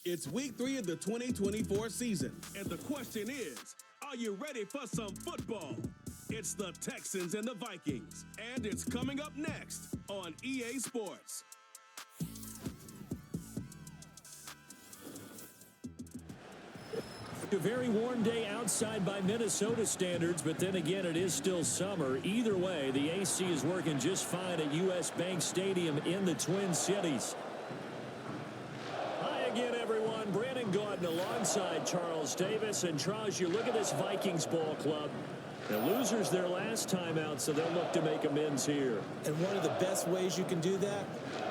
It's week 3 of the 2024 season, and the question is, are you ready for some football? It's the Texans and the Vikings, and it's coming up next on EA Sports. A very warm day outside by Minnesota standards, but then again, it is still summer. Either way, the AC is working just fine at U.S. Bank Stadium in the Twin Cities. Hi again, everyone. Brandon Gaudin alongside Charles Davis. And Charles, you look at this Vikings ball club. The losers their last time out, so they'll look to make amends here. And one of the best ways you can do that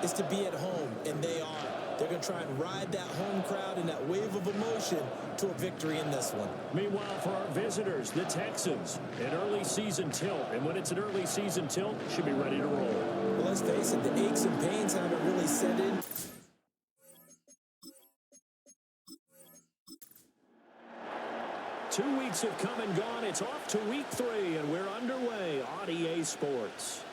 is to be at home, and they are. They're going to try and ride that home crowd and that wave of emotion to a victory in this one. Meanwhile, for our visitors, the Texans, an early season tilt. And when it's an early season tilt, should be ready to roll. Well, let's face it, the aches and pains haven't really set in. Two weeks have come and gone. It's off to week 3, and we're underway on EA Sports.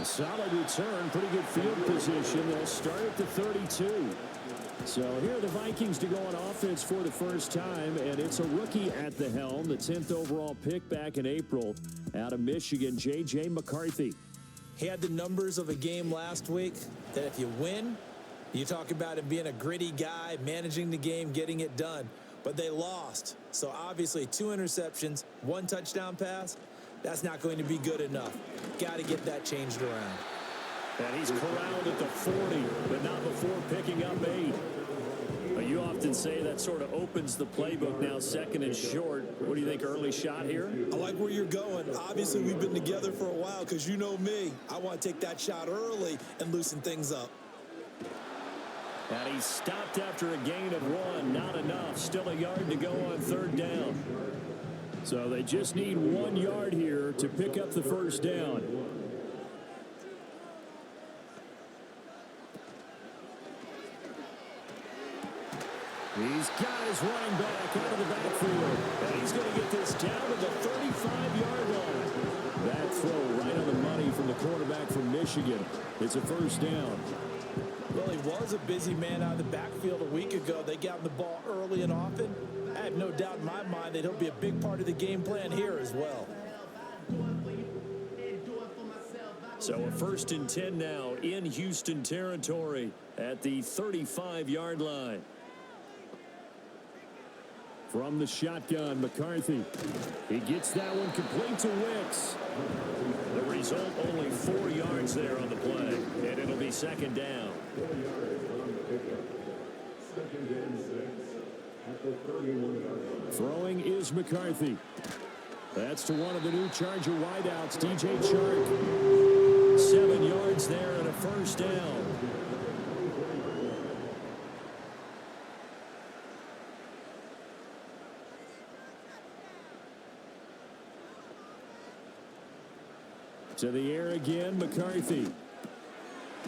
A solid return, pretty good field position. They'll start at the 32. So here are the Vikings to go on offense for the first time, and it's a rookie at the helm, the 10th overall pick back in April out of Michigan, J.J. McCarthy. He had the numbers of a game last week that if you win, you talk about him being a gritty guy, managing the game, getting it done. But they lost. So obviously 2 interceptions, 1 touchdown pass. That's not going to be good enough. Got to get that changed around. And he's corralled at the 40, but not before picking up 8. You often say that sort of opens the playbook now, 2nd and short. What do you think, early shot here? I like where you're going. Obviously, we've been together for a while because you know me. I want to take that shot early and loosen things up. And he stopped after a gain of 1. Not enough. Still a yard to go on 3rd down. So they just need 1 yard here to pick up the first down. He's got his running back out of the backfield. And he's going to get this down to the 35-yard line. That throw right on the money from the quarterback from Michigan. It's a first down. Well, he was a busy man out of the backfield a week ago. They got him the ball early and often. I have no doubt in my mind that he'll be a big part of the game plan here as well. So a 1st and 10 now in Houston territory at the 35-yard line. From the shotgun, McCarthy. He gets that one complete to Wicks. The result, only 4 yards there on the play, and it'll be 2nd down. Throwing is McCarthy. That's to one of the new Charger wideouts, DJ Chark. 7 yards there and a first down. To the air again, McCarthy.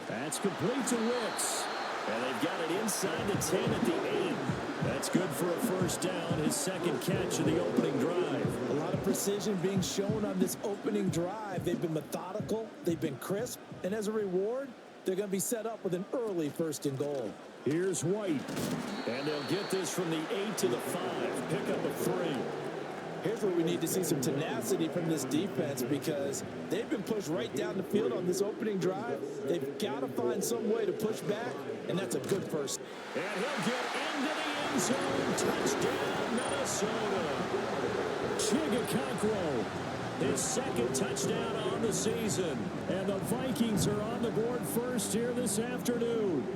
That's complete to Wicks. And they've got it inside the 10 at the 8. That's good for a first down, his 2nd catch of the opening drive. A lot of precision being shown on this opening drive. They've been methodical, they've been crisp, and as a reward, they're going to be set up with an early 1st and goal. Here's White. And they'll get this from the 8 to the 5. Pick up a 3. Here's where we need to see some tenacity from this defense because they've been pushed right down the field on this opening drive. They've got to find some way to push back, and that's a good first. And he'll get into the end zone. Touchdown, Minnesota. Chigga, his 2nd touchdown on the season. And the Vikings are on the board first here this afternoon.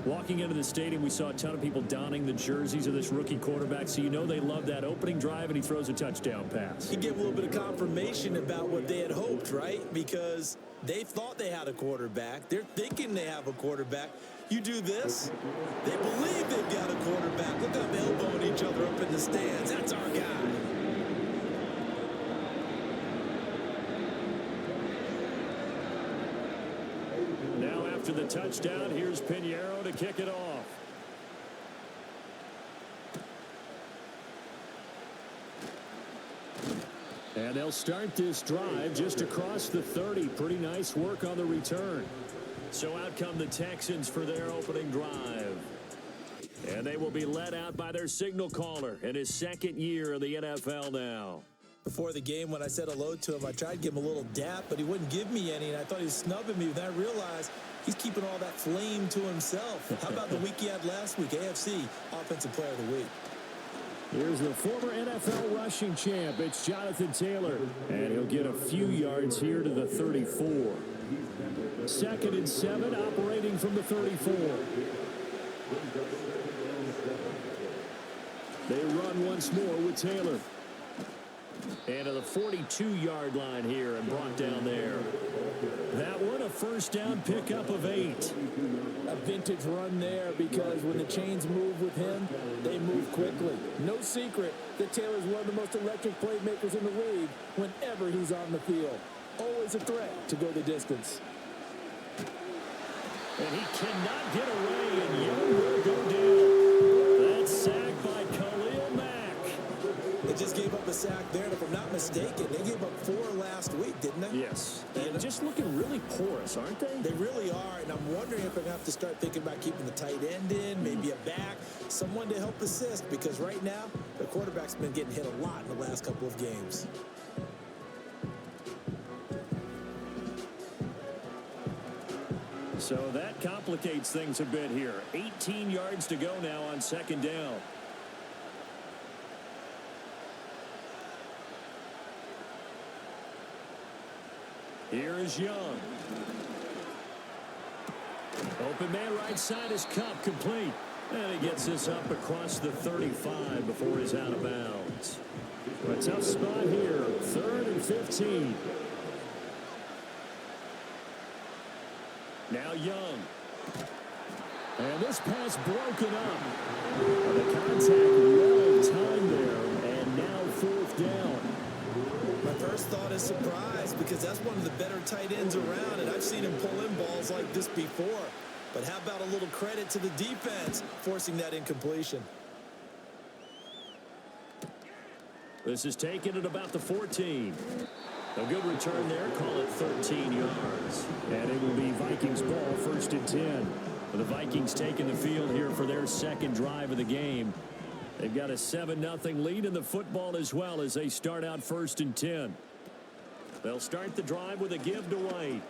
Walking into the stadium, we saw a ton of people donning the jerseys of this rookie quarterback, so you know they love that opening drive, and he throws a touchdown pass. He gave a little bit of confirmation about what they had hoped, right? Because they thought they had a quarterback. They're thinking they have a quarterback. You do this, they believe they've got a quarterback. Look at them elbowing each other up in the stands. That's our guy. To the touchdown, here's Pinheiro to kick it off. And they'll start this drive just across the 30. Pretty nice work on the return. So out come the Texans for their opening drive. And they will be led out by their signal caller in his second year in the NFL now. Before the game, when I said hello to him, I tried to give him a little dap, but he wouldn't give me any, and I thought he was snubbing me. Then I realized he's keeping all that flame to himself. How about the week he had last week? AFC Offensive Player of the Week. Here's the former NFL rushing champ. It's Jonathan Taylor, and he'll get a few yards here to the 34. 2nd and 7, operating from the 34. They run once more with Taylor. And to the 42-yard line here and brought down there. That one a first down pickup of 8. A vintage run there because when the chains move with him, they move quickly. No secret that Taylor's one of the most electric playmakers in the league whenever he's on the field. Always a threat to go the distance. And he cannot get away, and Young will go down. That's sacked by Khalil Mack. They just gave up a sack there, and if I'm not mistaken, they gave up 4 last week, didn't they? Yes. And just looking really porous, aren't they? They really are, and I'm wondering if they're going to have to start thinking about keeping the tight end in, maybe a back, someone to help assist, because right now, the quarterback's been getting hit a lot in the last couple of games. So that complicates things a bit here. 18 yards to go now on 2nd down. Here is Young. Open man right side is Cup, complete. And he gets this up across the 35 before he's out of bounds. A tough spot here. 3rd and 15. Now Young. And this pass broken up. The contact well timed there. And now 4th down. My first thought is surprise because that's one of the better tight ends around, and I've seen him pull in balls like this before. But how about a little credit to the defense forcing that incompletion? This is taken at about the 14. A good return there. Call it 13 yards. And it will be Vikings ball, 1st and 10. The Vikings taking the field here for their second drive of the game. They've got a 7-0 lead in the football as well as they start out 1st and 10. They'll start the drive with a give to White.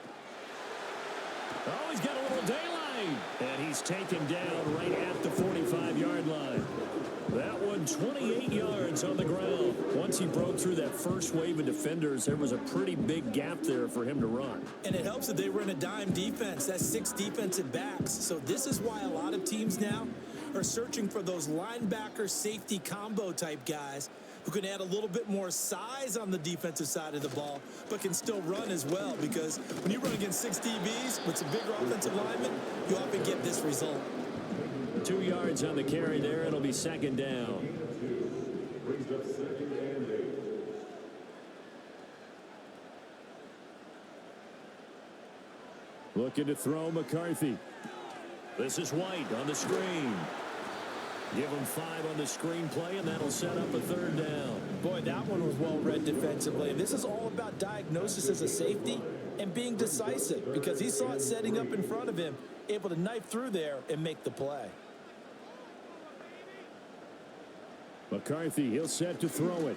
Oh, he's got a little daylight. And he's taken down right at the 45-yard line. That one 28 yards on the ground. Once he broke through that first wave of defenders, there was a pretty big gap there for him to run. And it helps that they were in a dime defense. That's 6 defensive backs. So this is why a lot of teams now are searching for those linebacker safety combo type guys who can add a little bit more size on the defensive side of the ball, but can still run as well, because when you run against 6 DBs with some bigger offensive linemen, you often get this result. 2 yards on the carry there. It'll be 2nd down. Looking to throw McCarthy. This is White on the screen. Give him 5 on the screenplay, and that'll set up a 3rd down. Boy, that one was well read defensively. This is all about diagnosis as a safety and being decisive, because he saw it setting up in front of him, able to knife through there and make the play. McCarthy, he'll set to throw it.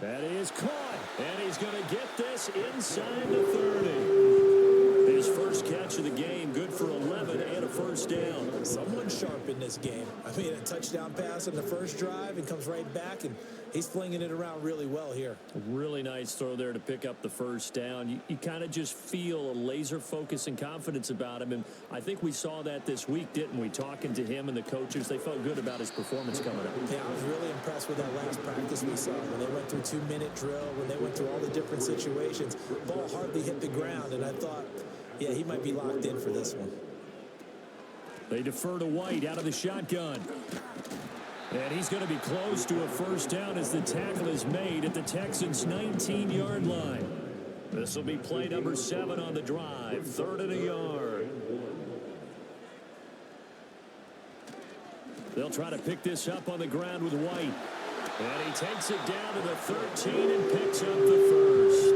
That is caught, and he's going to get this inside the 30. His first catch of the game, good for 11 and a 1st down. Someone sharp in this game. I mean, a touchdown pass on the first drive and comes right back, and he's flinging it around really well here. A really nice throw there to pick up the 1st down. You kind of just feel a laser focus and confidence about him, and I think we saw that this week, didn't we? Talking to him and the coaches, they felt good about his performance coming up. Yeah, I was really impressed with that last practice we saw when they went through 2-minute drill, when they went through all the different situations. Ball hardly hit the ground, and I thought, yeah, he might be locked in for this one. They defer to White out of the shotgun. And he's going to be close to a 1st down as the tackle is made at the Texans' 19-yard line. This will be play number 7 on the drive. 3rd and a yard. They'll try to pick this up on the ground with White. And he takes it down to the 13 and picks up the first.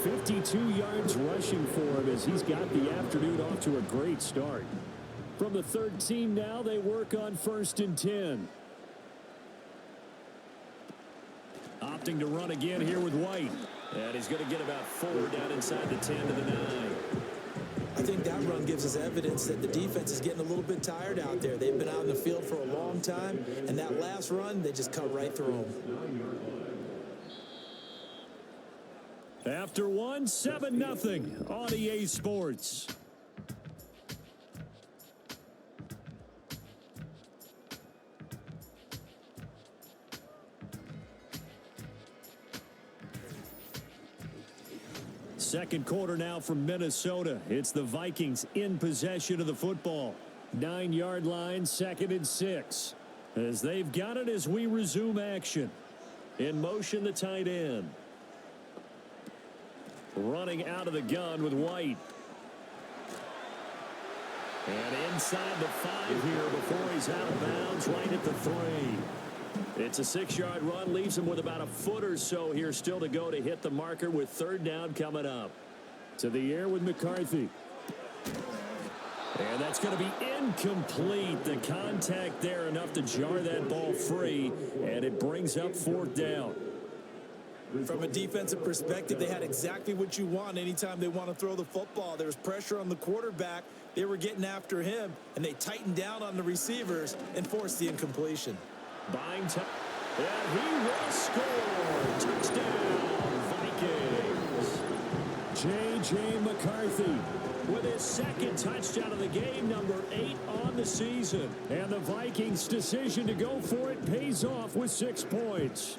52 yards rushing for him as he's got the afternoon off to a great start. From the 13 now, they work on 1st and 10. Opting to run again here with White. And he's going to get about 4 down inside the 10 to the 9. I think that run gives us evidence that the defense is getting a little bit tired out there. They've been out in the field for a long time, and that last run, they just cut right through them. After 7-0 on EA Sports. Second quarter now from Minnesota. It's the Vikings in possession of the football. 9-yard line, 2nd and 6. As they've got it as we resume action. In motion, the tight end. Running out of the gun with White. And inside the 5 here before he's out of bounds right at the 3. It's a 6-yard run, leaves him with about a foot or so here still to go to hit the marker with 3rd down coming up. To the air with McCarthy. And that's going to be incomplete. The contact there enough to jar that ball free, and it brings up 4th down. From a defensive perspective, they had exactly what you want anytime they want to throw the football. There was pressure on the quarterback. They were getting after him, and they tightened down on the receivers and forced the incompletion. Buying time. And he will score. Touchdown, Vikings. J.J. McCarthy with his 2nd touchdown of the game, number 8 on the season. And the Vikings' decision to go for it pays off with 6 points.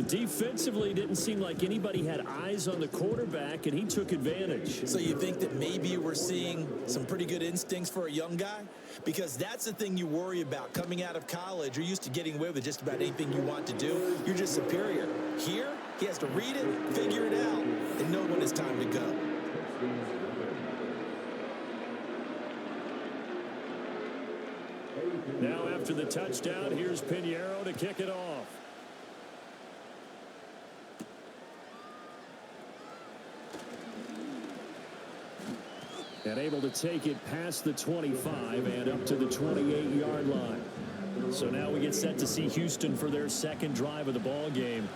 Defensively, didn't seem like anybody had eyes on the quarterback, and he took advantage. So you think that maybe we're seeing some pretty good instincts for a young guy? Because that's the thing you worry about coming out of college. You're used to getting away with just about anything you want to do. You're just superior. Here, he has to read it, figure it out, and know when it's time to go. Now after the touchdown, here's Pinheiro to kick it off. And able to take it past the 25 and up to the 28-yard line. So now we get set to see Houston for their 2nd drive of the ball game.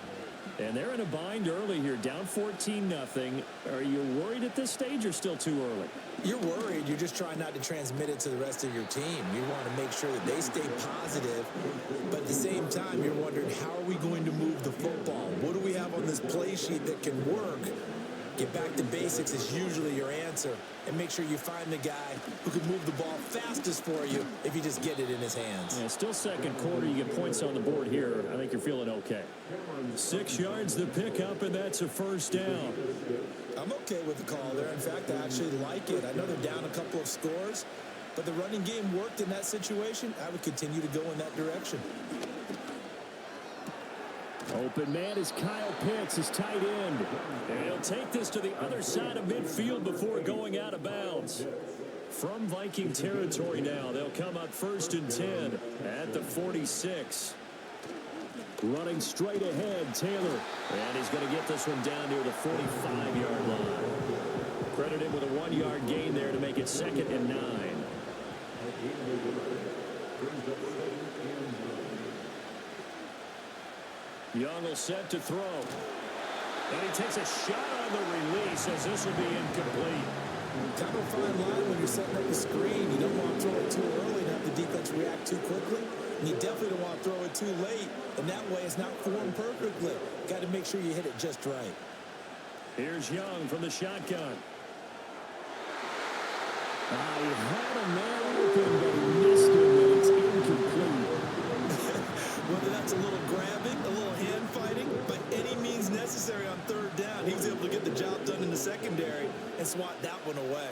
And they're in a bind early here, down 14-0. Are you worried at this stage or still too early? You're worried. You're just trying not to transmit it to the rest of your team. You want to make sure that they stay positive. But at the same time, you're wondering, how are we going to move the football? What do we have on this play sheet that can work? Get back to basics is usually your answer. And make sure you find the guy who can move the ball fastest for you if you just get it in his hands. Yeah, still 2nd quarter. You get points on the board here. I think you're feeling okay. 6 yards the pickup, and that's a 1st down. I'm okay with the call there. In fact, I actually like it. I know they're down a couple of scores, but the running game worked in that situation. I would continue to go in that direction. Open man is Kyle Pitts, his tight end. And he'll take this to the other side of midfield before going out of bounds. From Viking territory now, they'll come up 1st and 10 at the 46. Running straight ahead, Taylor. And he's going to get this one down near the 45-yard line. Credit him with a 1-yard gain there to make it 2nd and 9. Young will set to throw. And he takes a shot on the release as this will be incomplete. Kind of a fine line when you're setting up the screen. You don't want to throw it too early and have the defense react too quickly. And you definitely don't want to throw it too late. And that way it's not formed perfectly. Got to make sure you hit it just right. Here's Young from the shotgun. He had a man open, but he missed him, and it's incomplete. Whether that's a little grabbing, a little hand fighting, by any means necessary on 3rd down, he was able to get the job done in the secondary and swat that one away.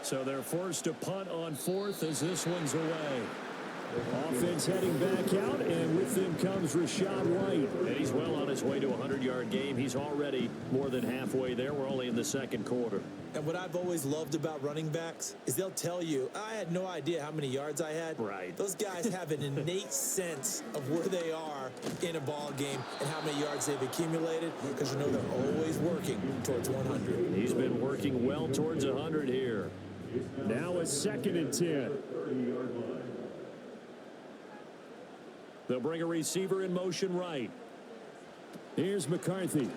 So they're forced to punt on 4th as this one's away. Offense heading back out, and with them comes comes Rachaad White. And he's well on his way to a 100-yard game. He's already more than halfway there. We're only in the second quarter. And what I've always loved about running backs is they'll tell you, I had no idea how many yards I had. Right. Those guys have an innate sense of where they are in a ball game and how many yards they've accumulated, because you know they're always working towards 100. He's been working well towards 100 here. Now a 2nd and 10. They'll bring a receiver in motion right. Here's McCarthy.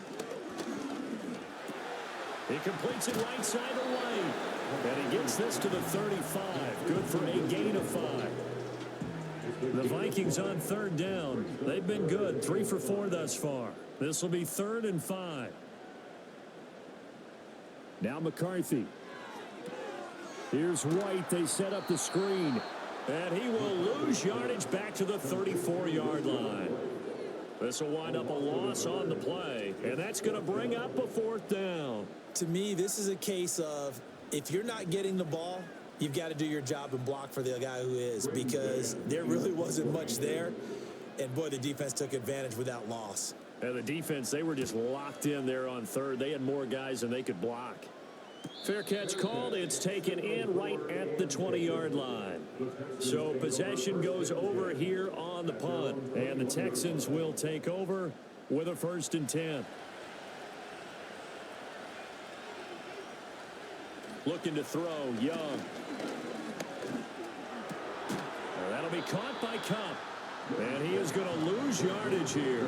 He completes it right side of the lane. And he gets this to the 35. Good for a gain of 5. The Vikings on 3rd down. They've been good. 3 for 4 thus far. This will be 3rd and 5. Now McCarthy. Here's White. They set up the screen. And he will lose yardage back to the 34-yard line. This will wind up a loss on the play. And that's going to bring up a 4th down. To me, this is a case of if you're not getting the ball, you've got to do your job and block for the guy who is, because there really wasn't much there. And, boy, the defense took advantage without loss. And the defense, they were just locked in there on 3rd. They had more guys than they could block. Fair catch called. It's taken in right at the 20-yard line. So possession goes over here on the punt. And the Texans will take over with a 1st and 10. Looking to throw, Young. That'll be caught by Cup. And he is going to lose yardage here.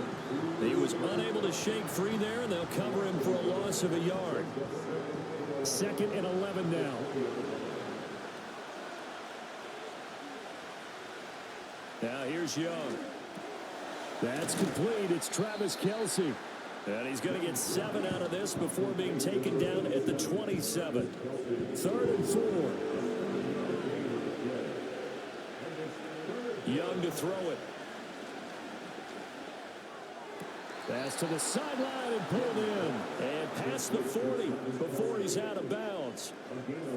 He was unable to shake free there, and they'll cover him for a loss of a yard. 2nd and 11 now. Now here's Young. That's complete. It's Travis Kelce. And he's going to get 7 out of this before being taken down at the 27. 3rd and 4. Young to throw it. Pass to the sideline and pulled in. And past the 40 before he's out of bounds.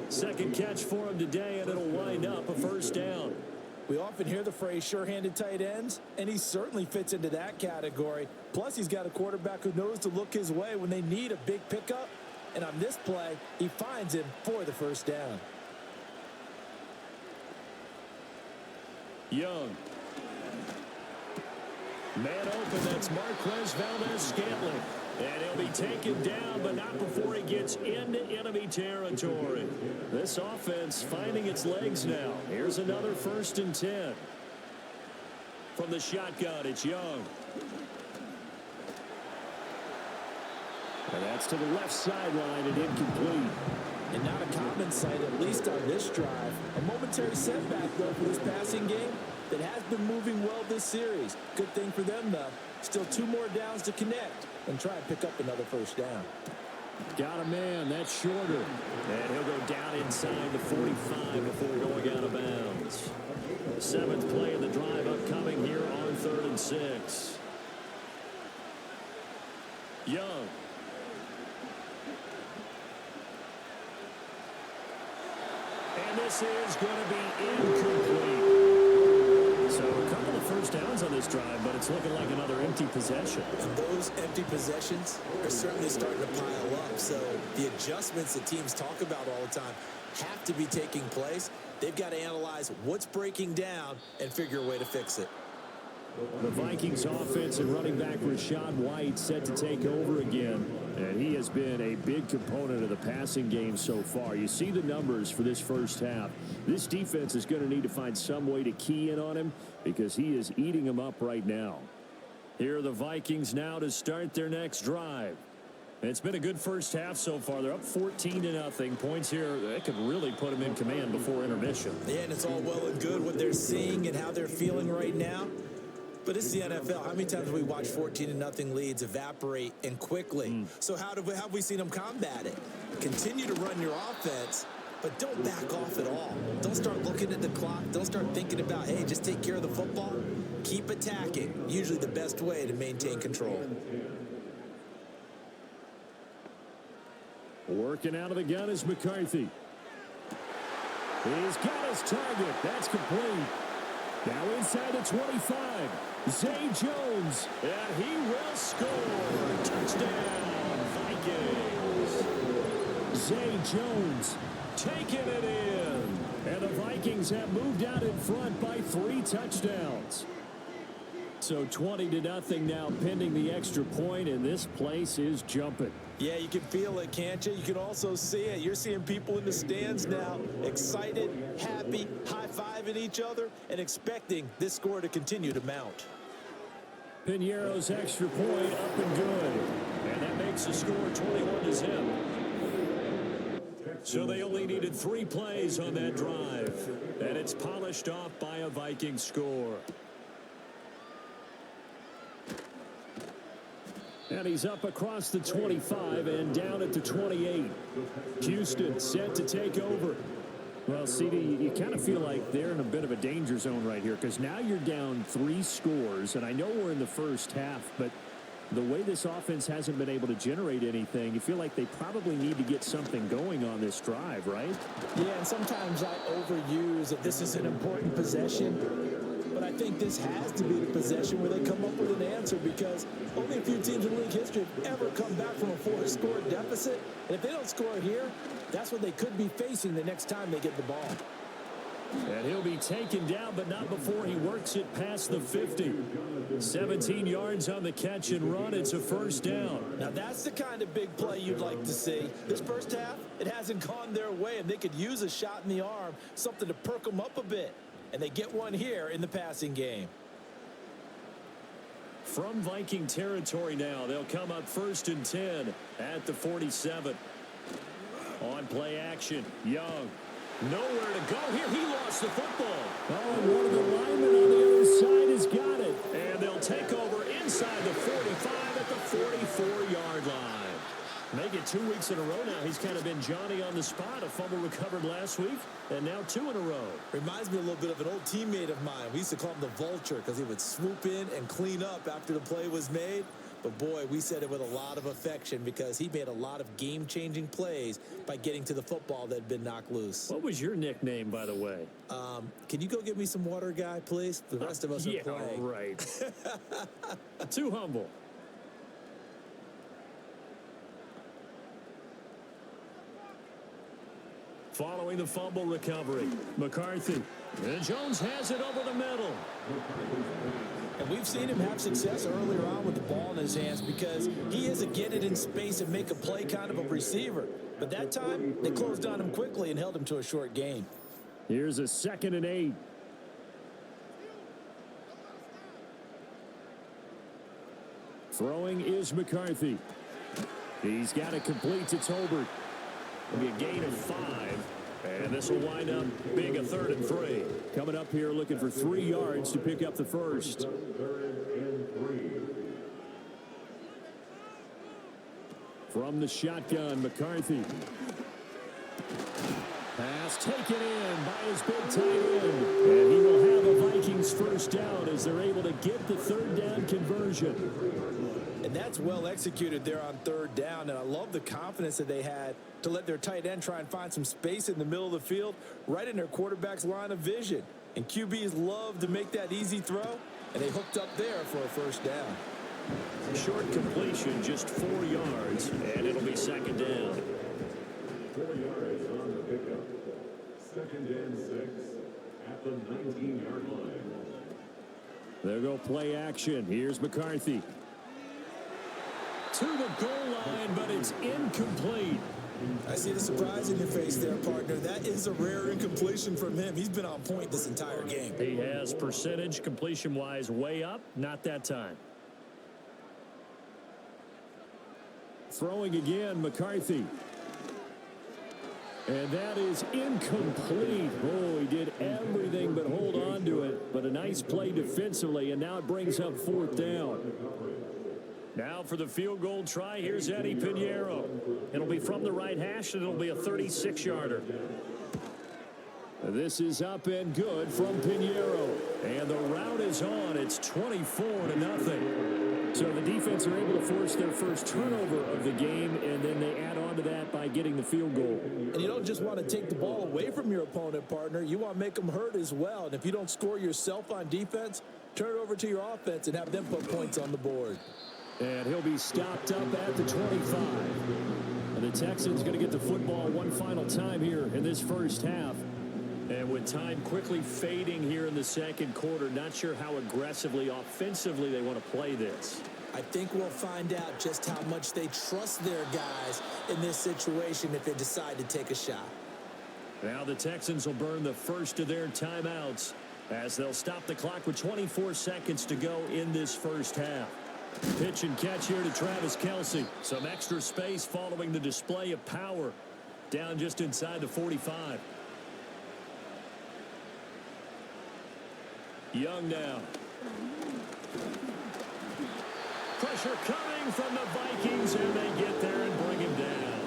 2nd catch for him today, and it'll wind up a 1st down. We often hear the phrase sure-handed tight ends, and he certainly fits into that category. Plus, he's got a quarterback who knows to look his way when they need a big pickup. And on this play, he finds him for the 1st down. Young. Man open, that's Marquez Valdez-Scantling. And he'll be taken down, but not before he gets into enemy territory. This offense finding its legs now. Here's another 1st and 10. From the shotgun, it's Young. And that's to the left sideline and incomplete. And not a common sight, at least on this drive. A momentary setback, though, for this passing game that has been moving well this series. Good thing for them, though. Still 2 more downs to connect and try and pick up another 1st down. Got a man. That's shorter. And he'll go down inside the 45 before going out of bounds. 7th play of the drive upcoming here on 3rd and 6. Young. And this is going to be incomplete. So a couple of 1st downs on this drive, but it's looking like another empty possession. And those empty possessions are certainly starting to pile up. So the adjustments that teams talk about all the time have to be taking place. They've got to analyze what's breaking down and figure a way to fix it. The Vikings offense and running back Rachaad White set to take over again. And he has been a big component of the passing game so far. You see the numbers for this 1st half. This defense is going to need to find some way to key in on him because he is eating them up right now. Here are the Vikings now to start their next drive. It's been a good 1st half so far. They're up 14-0. Points here, that could really put them in command before intermission. Yeah, and it's all well and good what they're seeing and how they're feeling right now. But it's the NFL. How many times have we watched 14-0 leads evaporate and quickly? So how have we seen them combat it? Continue to run your offense, but don't back off at all. Don't start looking at the clock. Don't start thinking about, hey, just take care of the football. Keep attacking. Usually the best way to maintain control. Working out of the gun is McCarthy. He's got his target. That's complete. Now inside the 25. Zay Jones, and he will score. Touchdown, Vikings. Zay Jones taking it in. And the Vikings have moved out in front by 3 touchdowns. So 20-0 now pending the extra point, and this place is jumping. Yeah, you can feel it, can't you? You can also see it. You're seeing people in the stands now, excited, happy, high-fiving each other, and expecting this score to continue to mount. Piñeiro's extra point up and good. And that makes the score 21-0. So they only needed 3 plays on that drive. And it's polished off by a Viking score. And he's up across the 25 and down at the 28. Houston set to take over. Well, CD, you kind of feel like they're in a bit of a danger zone right here because now you're down 3 scores. And I know we're in the first half, but the way this offense hasn't been able to generate anything, you feel like they probably need to get something going on this drive, right? Yeah, and sometimes I overuse that this is an important possession. But I think this has to be the possession where they come up with an answer because only a few teams in league history have ever come back from a 4-score deficit. And if they don't score here, that's what they could be facing the next time they get the ball. And he'll be taken down, but not before he works it past the 50. 17 yards on the catch and run. It's a first down. Now, that's the kind of big play you'd like to see. This first half, it hasn't gone their way, and they could use a shot in the arm, something to perk them up a bit. And they get one here in the passing game. From Viking territory now, they'll come up 1st and 10 at the 47. On play action, Young. Nowhere to go here. He lost the football. Oh, and one of the linemen on the other side has got it. And they'll take over inside the 45 at the 44-yard line. Make it 2 weeks in a row now. He's kind of been Johnny on the spot. A fumble recovered last week, and now 2 in a row. Reminds me a little bit of an old teammate of mine. We used to call him the Vulture because he would swoop in and clean up after the play was made. But, boy, we said it with a lot of affection because he made a lot of game-changing plays by getting to the football that had been knocked loose. What was your nickname, by the way? Can you go get me some water, guy, please? The rest of us are playing. Yeah, right. Too humble. Following the fumble recovery, McCarthy. And Jones has it over the middle. And we've seen him have success earlier on with the ball in his hands because he is a get it in space and make a play kind of a receiver. But that time, they closed on him quickly and held him to a short gain. Here's a 2nd and 8. Throwing is McCarthy. He's got it complete to Tolbert. It'll be a gain of 5. And this will wind up being a 3rd and 3. Coming up here looking for 3 yards to pick up the first. From the shotgun, McCarthy. Pass taken in by his big tight end. And he will have a Vikings first down as they're able to get the 3rd down conversion. And that's well executed there on 3rd down. And I love the confidence that they had to let their tight end try and find some space in the middle of the field, right in their quarterback's line of vision. And QBs love to make that easy throw, and they hooked up there for a first down. Short completion, just 4 yards, and it'll be 2nd down. 4 yards on the pickup. 2nd and 6 at the 19-yard line. There go play action. Here's McCarthy. To the goal line, but it's incomplete. I see the surprise in your face there, partner. That is a rare incompletion from him. He's been on point this entire game. He has percentage completion-wise way up. Not that time. Throwing again, McCarthy. And that is incomplete. Oh, he did everything but hold on to it. But a nice play defensively, and now it brings up 4th down. Now for the field goal try, here's Eddie Piñeiro. It'll be from the right hash, and it'll be a 36-yarder. This is up and good from Piñeiro. And the route is on. It's 24-0. So the defense are able to force their first turnover of the game, and then they add on to that by getting the field goal. And you don't just want to take the ball away from your opponent, partner. You want to make them hurt as well. And if you don't score yourself on defense, Turn it over to your offense and have them put points on the board. And he'll be stopped up at the 25. And the Texans going to get the football one final time here in this first half. And with time quickly fading here in the second quarter, not sure how aggressively, offensively they want to play this. I think we'll find out just how much they trust their guys in this situation if they decide to take a shot. Now the Texans will burn the first of their timeouts as they'll stop the clock with 24 seconds to go in this first half. Pitch and catch here to Travis Kelce. Some extra space following the display of power. Down just inside the 45. Young now. Pressure coming from the Vikings, and they get there and bring him down.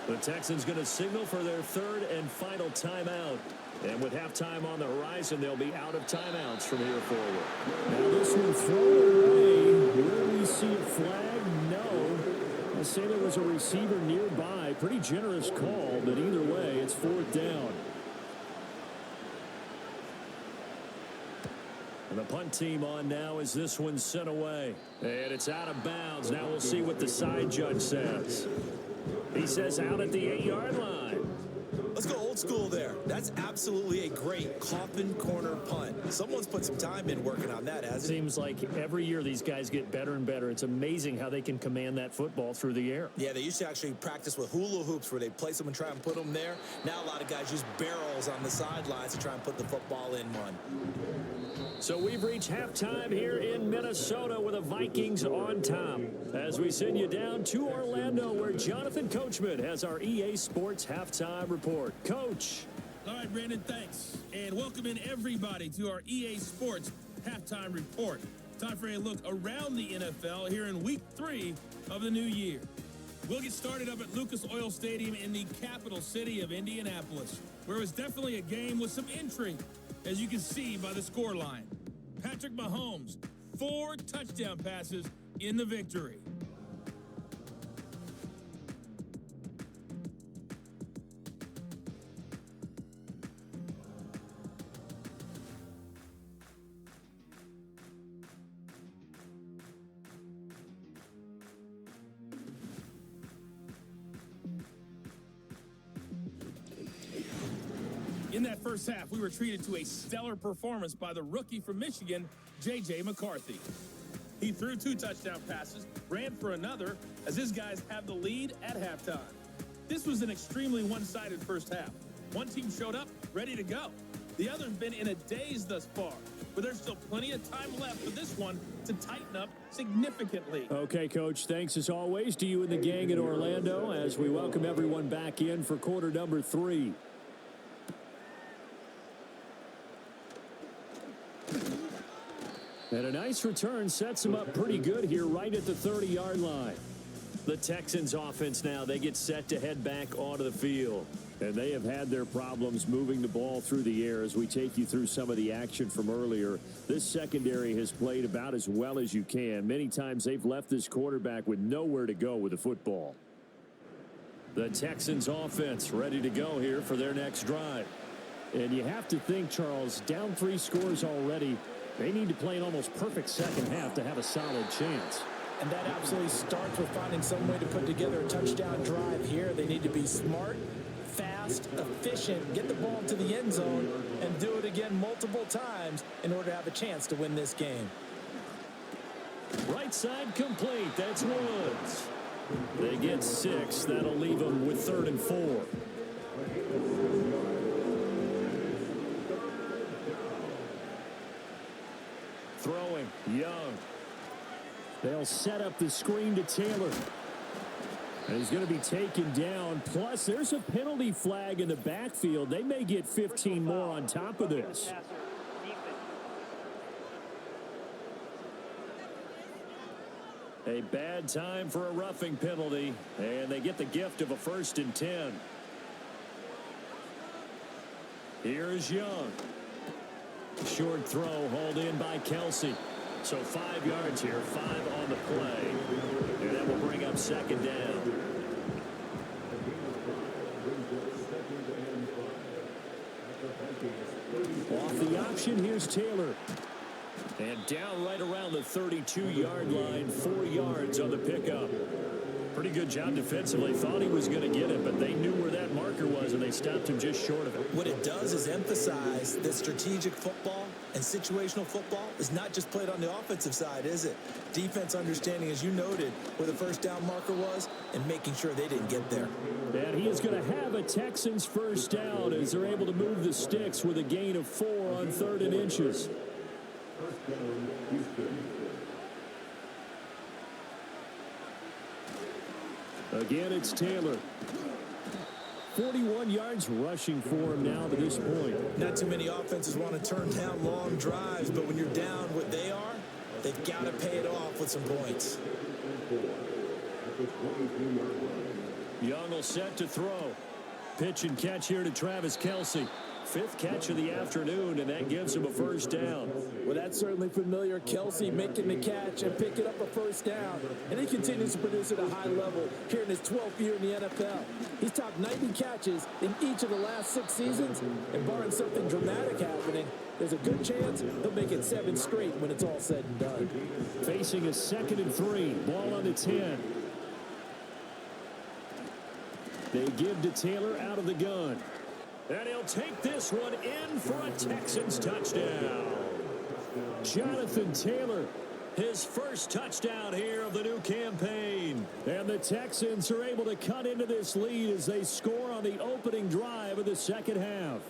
The Texans going to signal for their third and final timeout. And with halftime on the horizon, they'll be out of timeouts from here forward. Now this one thrown away. Will we see a flag? No. I say there was a receiver nearby. Pretty generous call, but either way, it's fourth down. And the punt team on now as this one's sent away. And it's out of bounds. Now we'll see what the side judge says. He says out at the 8-yard line. Let's go old school there. That's absolutely a great coffin corner punt. Someone's put some time in working on that, hasn't it? Seems like every year these guys get better and better. It's amazing how they can command that football through the air. Yeah, they used to actually practice with hula hoops where they place them and try and put them there. Now a lot of guys use barrels on the sidelines to try and put the football in one. So we've reached halftime here in Minnesota with the Vikings on top. As we send you down to Orlando where Jonathan Coachman has our EA Sports Halftime Report. Coach. All right, Brandon, thanks. And welcome in everybody to our EA Sports Halftime Report. Time for a look around the NFL here in Week 3 of the new year. We'll get started up at Lucas Oil Stadium in the capital city of Indianapolis, where it was definitely a game with some intrigue, as you can see by the scoreline. Patrick Mahomes, 4 touchdown passes in the victory. In that first half, we were treated to a stellar performance by the rookie from Michigan, J.J. McCarthy. He threw 2 touchdown passes, ran for another, as his guys have the lead at halftime. This was an extremely one-sided first half. One team showed up, ready to go. The other's been in a daze thus far, but there's still plenty of time left for this one to tighten up significantly. Okay, Coach, thanks as always to you and the gang in Orlando as we welcome everyone back in for quarter number 3. And a nice return sets them up pretty good here right at the 30-yard line. The Texans offense now, they get set to head back onto the field. And they have had their problems moving the ball through the air as we take you through some of the action from earlier. This secondary has played about as well as you can. Many times they've left this quarterback with nowhere to go with the football. The Texans offense ready to go here for their next drive. And you have to think, Charles, down 3 scores already. They need to play an almost perfect second half to have a solid chance. And that absolutely starts with finding some way to put together a touchdown drive here. They need to be smart, fast, efficient, get the ball to the end zone, and do it again multiple times in order to have a chance to win this game. Right side complete. That's Woods. They get 6. That'll leave them with 3rd and 4. Throwing, Young. They'll set up the screen to Taylor. And he's going to be taken down. Plus, there's a penalty flag in the backfield. They may get 15 more on top of this. A bad time for a roughing penalty. And they get the gift of a 1st and 10. Here's Young. Short throw hauled in by Kelce. So 5 yards here, 5 on the play. And that will bring up 2nd down. Off the option, here's Taylor. And down right around the 32-yard line, 4 yards on the pickup. Pretty good job defensively. Thought he was going to get it, but they knew where that marker was, and they stopped him just short of it. What it does is emphasize that strategic football and situational football is not just played on the offensive side, is it? Defense understanding, as you noted, where the first down marker was and making sure they didn't get there. And he is going to have a Texans first down as they're able to move the sticks with a gain of 4 on 3rd and inches. First down, Houston. Again, it's Taylor. 41 yards rushing for him now to this point. Not too many offenses want to turn down long drives, but when you're down what they are, they've got to pay it off with some points. Young will set to throw. Pitch and catch here to Travis Kelce. 5th catch of the afternoon, and that gives him a first down. Well, that's certainly familiar. Kelce making the catch and picking up a first down. And he continues to produce at a high level here in his 12th year in the NFL. He's topped 90 catches in each of the last 6 seasons. And barring something dramatic happening, there's a good chance he'll make it 7 straight when it's all said and done. Facing a 2nd and 3. Ball on the 10. They give to Taylor out of the gun. And he'll take this one in for a Texans touchdown. Jonathan Taylor, his first touchdown here of the new campaign. And the Texans are able to cut into this lead as they score on the opening drive of the second half.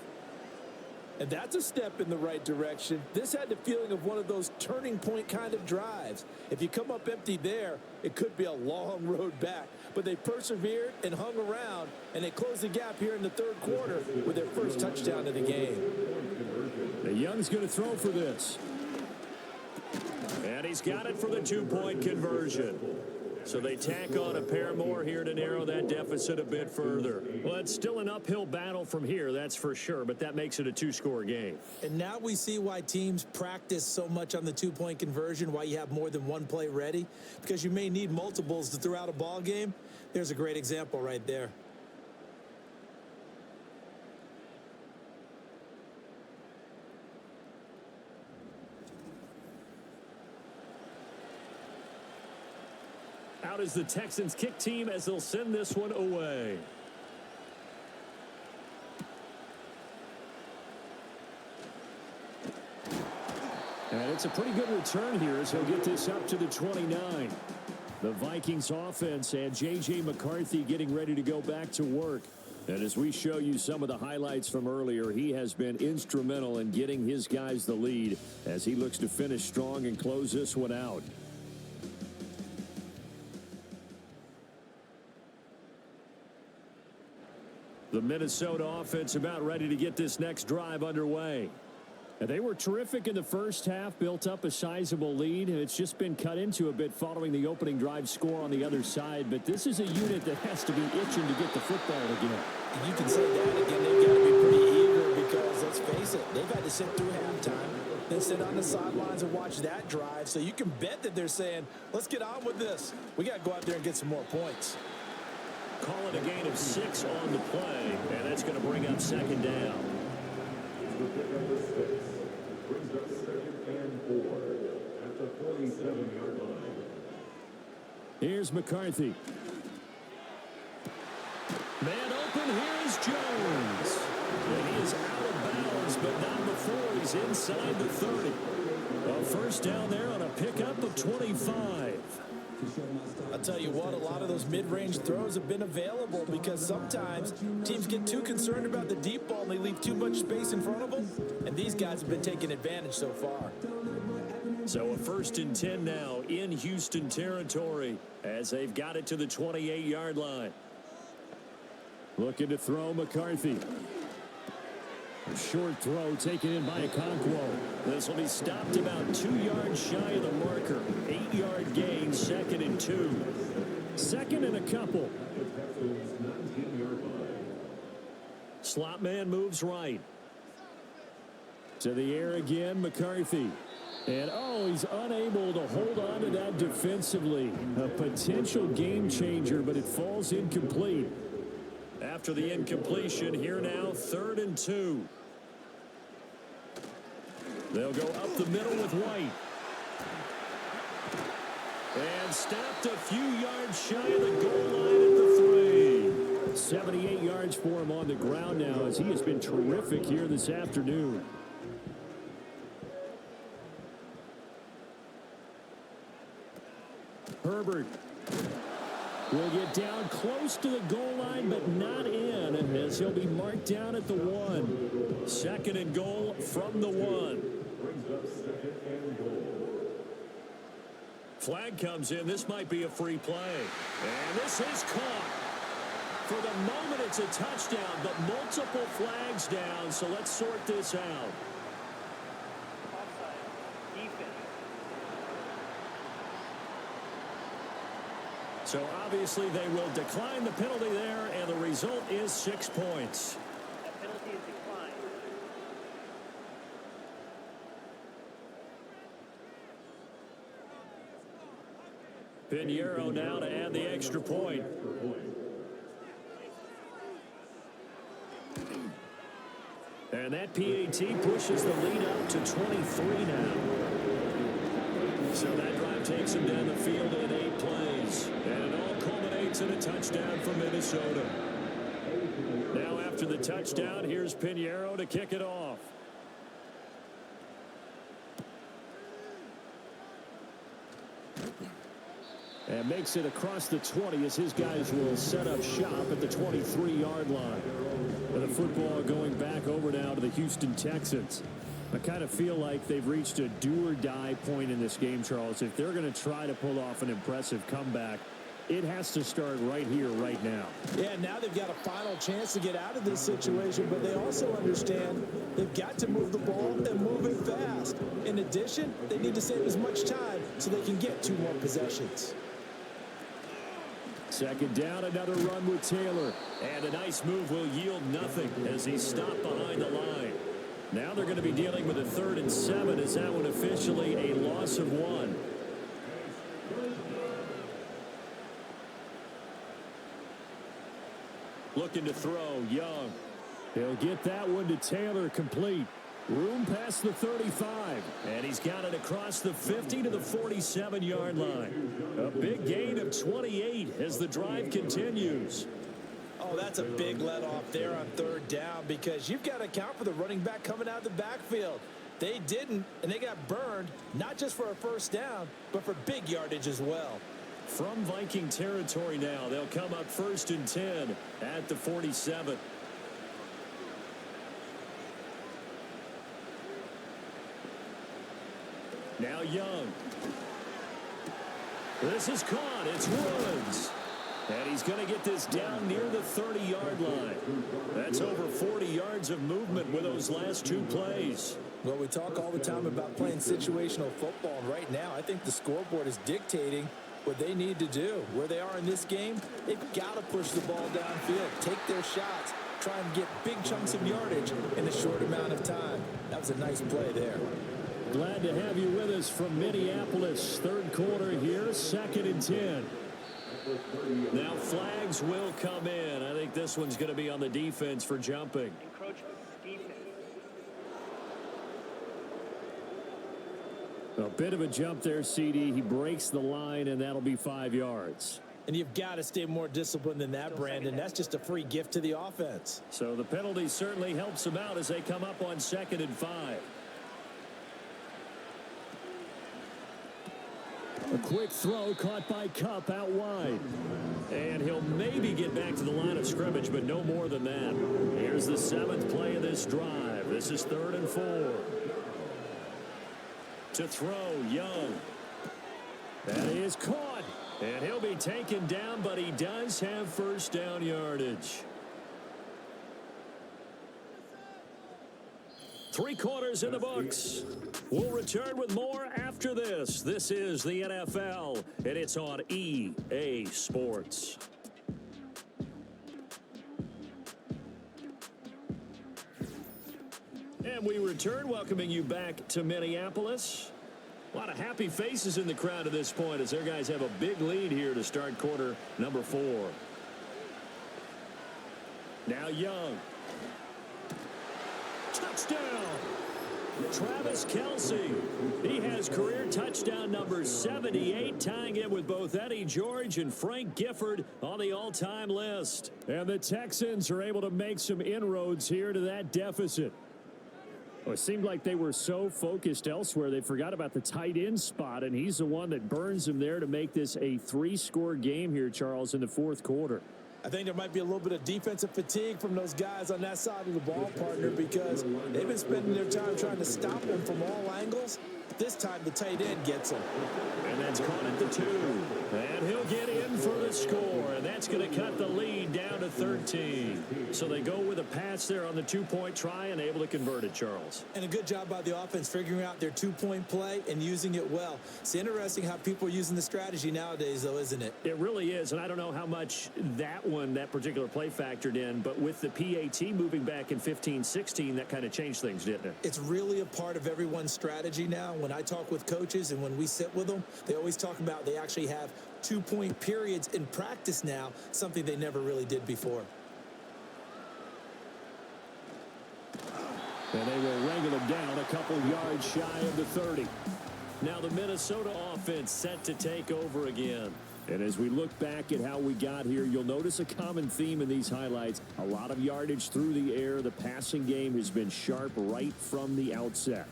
And that's a step in the right direction. This had the feeling of one of those turning point kind of drives. If you come up empty there, it could be a long road back. But they persevered and hung around, and they closed the gap here in the 3rd quarter with their first touchdown of the game. The Young's going to throw for this. And he's got it for the 2-point conversion. So they tack on a pair more here to narrow that deficit a bit further. Well, it's still an uphill battle from here, that's for sure, but that makes it a 2-score game. And now we see why teams practice so much on the 2-point conversion, why you have more than one play ready, because you may need multiples to throw out a ball game. There's a great example right there. Out is the Texans kick team as they'll send this one away. And it's a pretty good return here as he'll get this up to the 29. The Vikings offense and J.J. McCarthy getting ready to go back to work. And as we show you some of the highlights from earlier, he has been instrumental in getting his guys the lead as he looks to finish strong and close this one out. The Minnesota offense about ready to get this next drive underway. And they were terrific in the first half, built up a sizable lead, and it's just been cut into a bit following the opening drive score on the other side. But this is a unit that has to be itching to get the football again. And you can say that again. They've got to be pretty eager because, let's face it, they've had to sit through halftime, then sit on the sidelines and watch that drive. So you can bet that they're saying, let's get on with this. We got to go out there and get some more points. Call it a gain of 6 on the play, and that's going to bring up 2nd down. Brings up 2nd and 4 at the 47-yard line. Here's McCarthy. Man open, here's Jones. And he is out of bounds, but not before he's inside the 30. A first down there on a pickup of 25. I'll tell you what, a lot of those mid-range throws have been available because sometimes teams get too concerned about the deep ball and they leave too much space in front of them, and these guys have been taking advantage so far. So a 1st and 10 now in Houston territory as they've got it to the 28-yard line. Looking to throw McCarthy. A short throw taken in by Okonkwo. This will be stopped about 2 yards shy of the marker. 8-yard gain, 2nd and 2. 2nd and a couple. Slot man moves right. To the air again, McCarthy. And, he's unable to hold on to that defensively. A potential game changer, but it falls incomplete. After the incompletion, here now, 3rd and 2. They'll go up the middle with White. And stopped a few yards shy of the goal line at the 3. 78 yards for him on the ground now as he has been terrific here this afternoon. Herbert will get down close to the goal line, but not in, as he'll be marked down at the 1. 2nd and goal from the 1. Brings up 2nd and goal. Flag comes in. This might be a free play. And this is caught. For the moment, it's a touchdown, but multiple flags down, so let's sort this out. So obviously they will decline the penalty there, and the result is 6 points. That penalty is declined. Pinheiro now to add the extra point. And that PAT pushes the lead up to 23 now. So that drive takes him down the field in 8 plays. And it all culminates in a touchdown for Minnesota. Now after the touchdown, here's Pinheiro to kick it off. And makes it across the 20 as his guys will set up shop at the 23-yard line. And the football going back over now to the Houston Texans. I kind of feel like they've reached a do-or-die point in this game, Charles. If they're going to try to pull off an impressive comeback, it has to start right here, right now. Yeah, now they've got a final chance to get out of this situation, but they also understand they've got to move the ball and move it fast. In addition, they need to save as much time so they can get 2 more possessions. 2nd down, another run with Taylor. And a nice move will yield nothing as he's stopped behind the line. Now they're going to be dealing with a 3rd and 7 as that one officially a loss of 1. Looking to throw, Young. He'll get that one to Taylor complete. Room past the 35. And he's got it across the 50 to the 47-yard line. A big gain of 28 as the drive continues. Oh, that's a big let off there on 3rd down because you've got to account for the running back coming out of the backfield. They didn't, and they got burned, not just for a 1st down, but for big yardage as well. From Viking territory now, they'll come up 1st and 10 at the 47. Now Young. This is caught. It's Woods. And he's going to get this down near the 30-yard line. That's over 40 yards of movement with those last 2 plays. Well, we talk all the time about playing situational football, and right now I think the scoreboard is dictating what they need to do. Where they are in this game, they've got to push the ball downfield, take their shots, try and get big chunks of yardage in a short amount of time. That was a nice play there. Glad to have you with us from Minneapolis. 3rd quarter here, 2nd and 10. Now flags will come in. I think this one's going to be on the defense for jumping. Encroachment, defense. A bit of a jump there, CD. He breaks the line, and that'll be 5 yards. And you've got to stay more disciplined than that, Brandon. That's just a free gift to the offense. So the penalty certainly helps them out as they come up on 2nd and 5. A quick throw caught by Kupp out wide. And he'll maybe get back to the line of scrimmage, but no more than that. Here's the 7th play of this drive. This is 3rd and 4. To throw, Young. That is caught. And he'll be taken down, but he does have 1st down yardage. 3 quarters in the books. We'll return with more after this. This is the NFL, and it's on EA Sports. And we return, welcoming you back to Minneapolis. A lot of happy faces in the crowd at this point as their guys have a big lead here to start quarter number 4. Now Young. Touchdown! Travis Kelce. He has career touchdown number 78, tying it with both Eddie George and Frank Gifford on the all-time list. And the Texans are able to make some inroads here to that deficit. Well, it seemed like they were so focused elsewhere, they forgot about the tight end spot, and he's the one that burns them there to make this a 3-score game here, Charles, in the fourth quarter. I think there might be a little bit of defensive fatigue from those guys on that side of the ball, partner, because they've been spending their time trying to stop them from all angles. This time the tight end gets him. And that's caught at the 2. And he'll get in for the score. And that's going to cut the lead down to 13. So they go with a pass there on the 2-point try and able to convert it, Charles. And a good job by the offense figuring out their 2-point play and using it well. It's interesting how people are using the strategy nowadays, though, isn't it? It really is. And I don't know how much that particular play factored in. But with the PAT moving back in 15-16, that kind of changed things, didn't it? It's really a part of everyone's strategy now. When I talk with coaches and when we sit with them, they always talk about they actually have 2-point periods in practice now, something they never really did before. And they will wrangle him down a couple yards shy of the 30. Now the Minnesota offense set to take over again. And as we look back at how we got here, you'll notice a common theme in these highlights. A lot of yardage through the air. The passing game has been sharp right from the outset.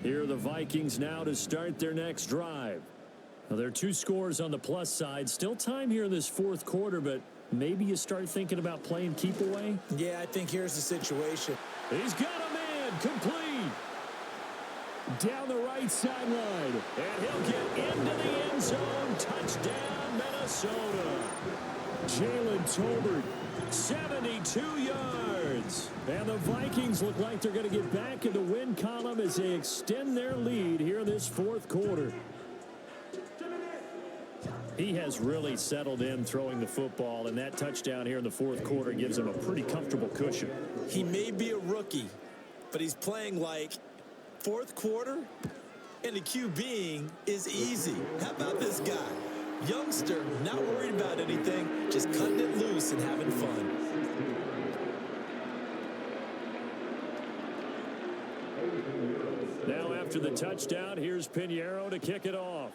Here are the Vikings now to start their next drive. Now, there are 2 scores on the plus side. Still time here in this fourth quarter, but maybe you start thinking about playing keep away? Yeah, I think here's the situation. He's got a man complete. Down the right sideline. And he'll get into the end zone. Touchdown, Minnesota. Jalen Tolbert. 72 yards. And the Vikings look like they're going to get back in the win column as they extend their lead here in this fourth quarter. He has really settled in throwing the football, and that touchdown here in the fourth quarter gives him a pretty comfortable cushion. He may be a rookie, but he's playing like fourth quarter, and the QBing is easy. How about this guy? Youngster, not worried about anything, just cutting it loose and having fun. Now after the touchdown, here's Pinheiro to kick it off.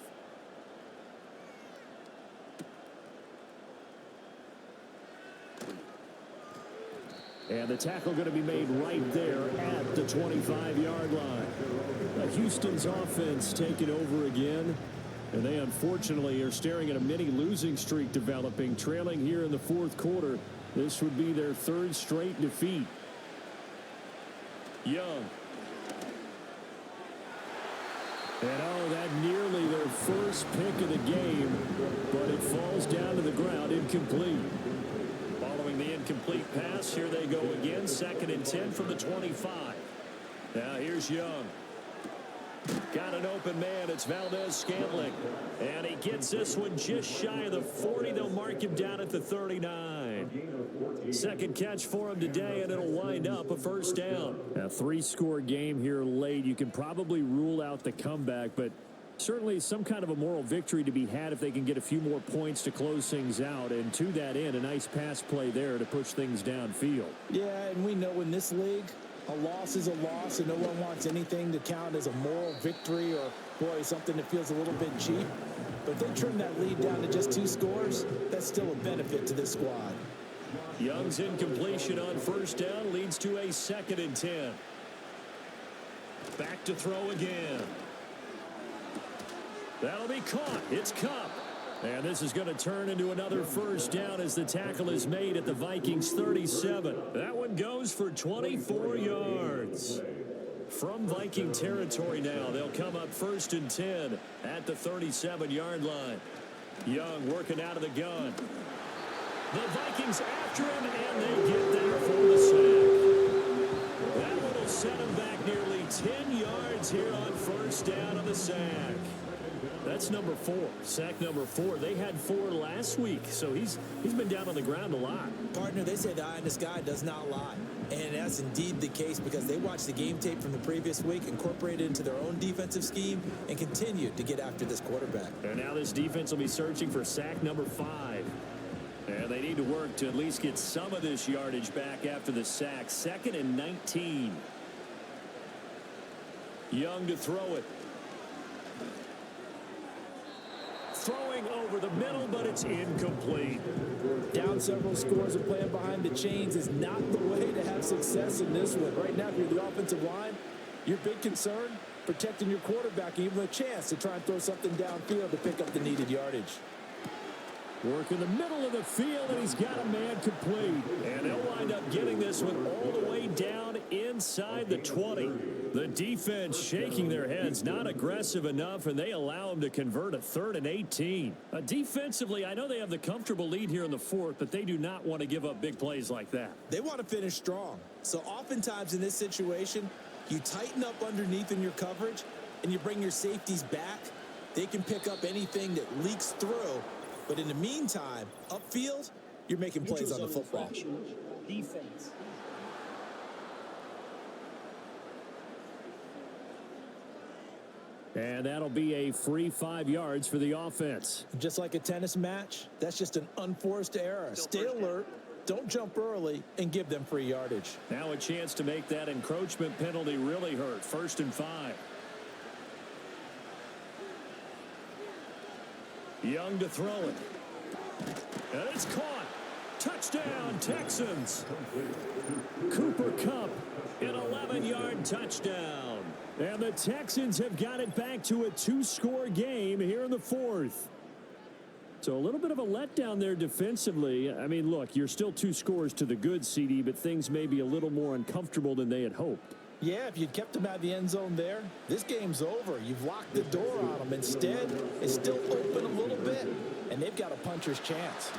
And the tackle going to be made right there at the 25-yard line. Houston's offense taking over again. And they unfortunately are staring at a mini losing streak developing, trailing here in the fourth quarter. This would be their 3rd straight defeat. Young. And that nearly their first pick of the game, but it falls down to the ground, incomplete. Following the incomplete pass, here they go again, 2nd and 10 from the 25. Now here's Young. Got an open man. It's Valdez-Scantling. And he gets this one just shy of the 40. They'll mark him down at the 39. 2nd catch for him today, and it'll wind up a first down. A 3-score game here late. You can probably rule out the comeback, but certainly some kind of a moral victory to be had if they can get a few more points to close things out. And to that end, a nice pass play there to push things downfield. Yeah, and we know in this league, a loss is a loss, and no one wants anything to count as a moral victory or, boy, something that feels a little bit cheap. But if they trim that lead down to just 2 scores, that's still a benefit to this squad. Young's incompletion on first down leads to a 2nd and 10. Back to throw again. That'll be caught. It's Kupp. And this is going to turn into another first down as the tackle is made at the Vikings 37. That one goes for 24 yards. From Viking territory now, they'll come up 1st and 10 at the 37-yard line. Young working out of the gun. The Vikings after him, and they get there for the sack. That one will set him back nearly 10 yards here on first down on the sack. That's number 4, sack number 4. They had 4 last week, so he's been down on the ground a lot. Partner, they say the eye in the sky does not lie. And that's indeed the case because they watched the game tape from the previous week, incorporated it into their own defensive scheme, and continued to get after this quarterback. And now this defense will be searching for sack number 5. And And they need to work to at least get some of this yardage back after the sack. 2nd and 19. Young to throw it. Throwing over the middle, but it's incomplete. Down several scores and playing behind the chains is not the way to have success in this one. Right now, if you're the offensive line, your big concern, protecting your quarterback and even a chance to try and throw something downfield to pick up the needed yardage. Work in the middle of the field, and he's got a man complete. And they'll wind up getting this one all the way down inside the 20. The defense shaking their heads, not aggressive enough, and they allow him to convert a 3rd and 18. Defensively, I know they have the comfortable lead here in the 4th, but they do not want to give up big plays like that. They want to finish strong. So oftentimes in this situation, you tighten up underneath in your coverage, and you bring your safeties back. They can pick up anything that leaks through. But in the meantime, upfield, you're making plays on the football. Defense. And that'll be a free 5 yards for the offense. Just like a tennis match, that's just an unforced error. Stay alert, don't jump early, and give them free yardage. Now a chance to make that encroachment penalty really hurt. 1st and 5. Young to throw it. And it's caught. Touchdown, Texans. Cooper Kupp, an 11-yard touchdown. And the Texans have got it back to a 2-score game here in the 4th. So a little bit of a letdown there defensively. I mean, look, you're still 2 scores to the good, CD, but things may be a little more uncomfortable than they had hoped. Yeah, if you'd kept them out of the end zone there, this game's over. You've locked the door on them. Instead, it's still open a little bit, and they've got a puncher's chance.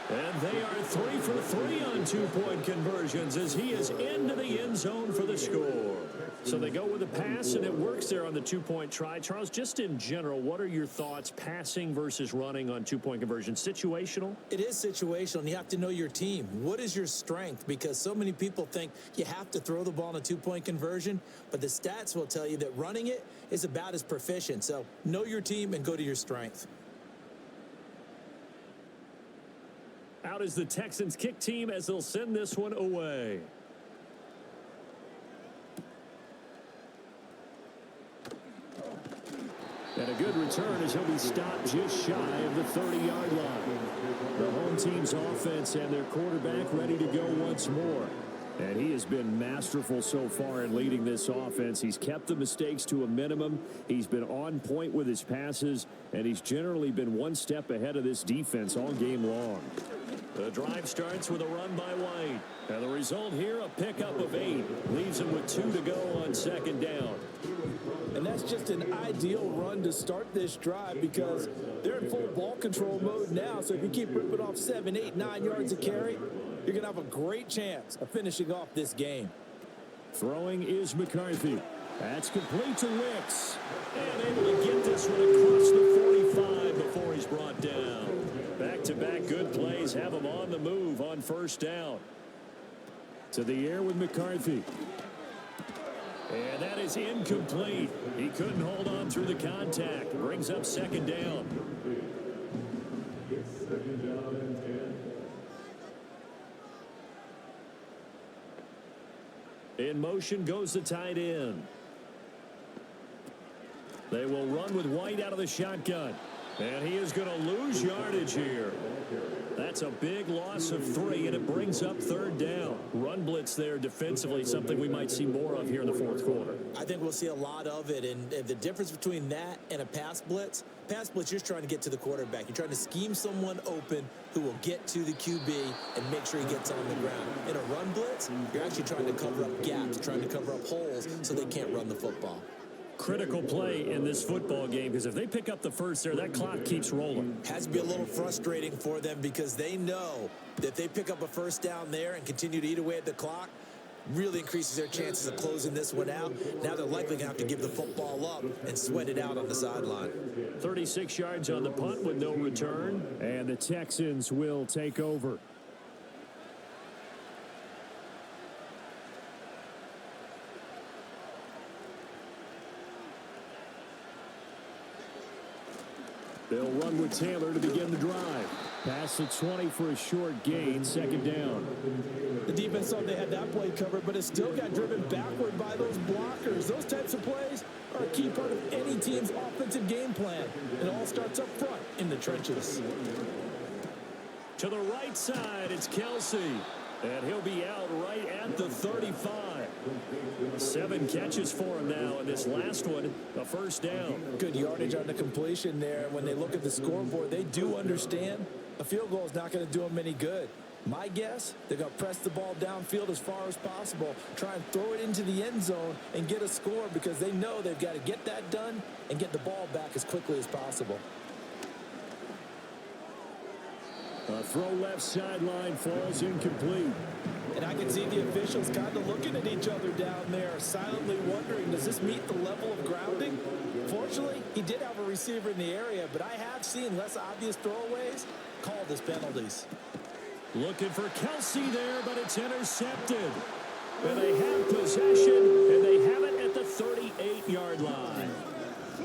And they are 3 for 3 on 2-point conversions as he is into the end zone for the score. So they go with a pass, and it works there on the 2-point try. Charles, just in general, what are your thoughts passing versus running on 2-point conversions? Situational? It is situational, and you have to know your team. What is your strength? Because so many people think you have to throw the ball in a 2-point conversion, but the stats will tell you that running it is about as proficient. So know your team and go to your strength. Out is the Texans kick team as they'll send this one away. And a good return as he'll be stopped just shy of the 30-yard line. The home team's offense and their quarterback ready to go once more. And he has been masterful so far in leading this offense. He's kept the mistakes to a minimum. He's been on point with his passes, and he's generally been one step ahead of this defense all game long. The drive starts with a run by White. And the result here, a pickup of 8. Leaves him with 2 to go on 2nd down. And that's just an ideal run to start this drive because they're in full ball control mode now. So if you keep ripping off 7, 8, 9 yards of carry, you're going to have a great chance of finishing off this game. Throwing is McCarthy. That's complete to Wicks. And able to get this one across the 45 before he's brought down. Back-to-back good plays have him on the move on 1st down. To the air with McCarthy. And that is incomplete. He couldn't hold on through the contact. Brings up 2nd down. It's 2nd down and 10. In motion goes the tight end. They will run with White out of the shotgun. And he is going to lose yardage here. That's a big loss of 3, and it brings up 3rd down. Run blitz there defensively, something we might see more of here in the 4th quarter. I think we'll see a lot of it, and the difference between that and a pass blitz, you're just trying to get to the quarterback. You're trying to scheme someone open who will get to the QB and make sure he gets on the ground. In a run blitz, you're actually trying to cover up gaps, trying to cover up holes so they can't run the football. Critical play in this football game because if they pick up the first there, that clock keeps rolling. Has to be a little frustrating for them because they know that if they pick up a 1st down there and continue to eat away at the clock, really increases their chances of closing this one out. Now they're likely going to have to give the football up and sweat it out on the sideline. 36 yards on the punt with no return, and the Texans will take over. They'll run with Taylor to begin the drive. Past the 20 for a short gain, second down. The defense thought they had that play covered, but it still got driven backward by those blockers. Those types of plays are a key part of any team's offensive game plan. It all starts up front in the trenches. To the right side, it's Kelsey. And he'll be out right at the 35. 7 catches for him now, and this last one, a first down. Good yardage on the completion there. When they look at the scoreboard, they do understand a field goal is not going to do them any good. My guess, they're going to press the ball downfield as far as possible, try and throw it into the end zone and get a score because they know they've got to get that done and get the ball back as quickly as possible. A throw left sideline falls incomplete. And I can see the officials kind of looking at each other down there, silently wondering, does this meet the level of grounding? Fortunately, he did have a receiver in the area, but I have seen less obvious throwaways called as penalties. Looking for Kelsey there, but it's intercepted. And they have possession, and they have it at the 38-yard line.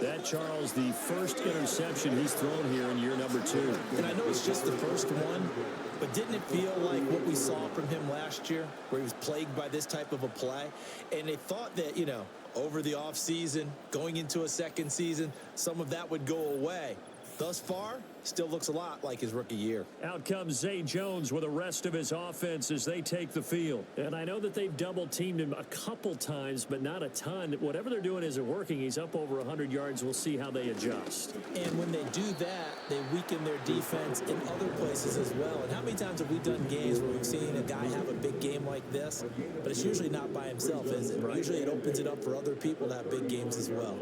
That, Charles, the first interception he's thrown here in year number 2. And I know it's just the first one, but didn't it feel like what we saw from him last year, where he was plagued by this type of a play? And they thought that, you know, over the offseason, going into a second season, some of that would go away. Thus far, still looks a lot like his rookie year. Out comes Zay Jones with the rest of his offense as they take the field. And I know that they've double-teamed him a couple times, but not a ton. Whatever they're doing isn't working. He's up over 100 yards. We'll see how they adjust. And when they do that, they weaken their defense in other places as well. And how many times have we done games where we've seen a guy have a big game like this, but it's usually not by himself, is it? Right. Usually it opens it up for other people to have big games as well.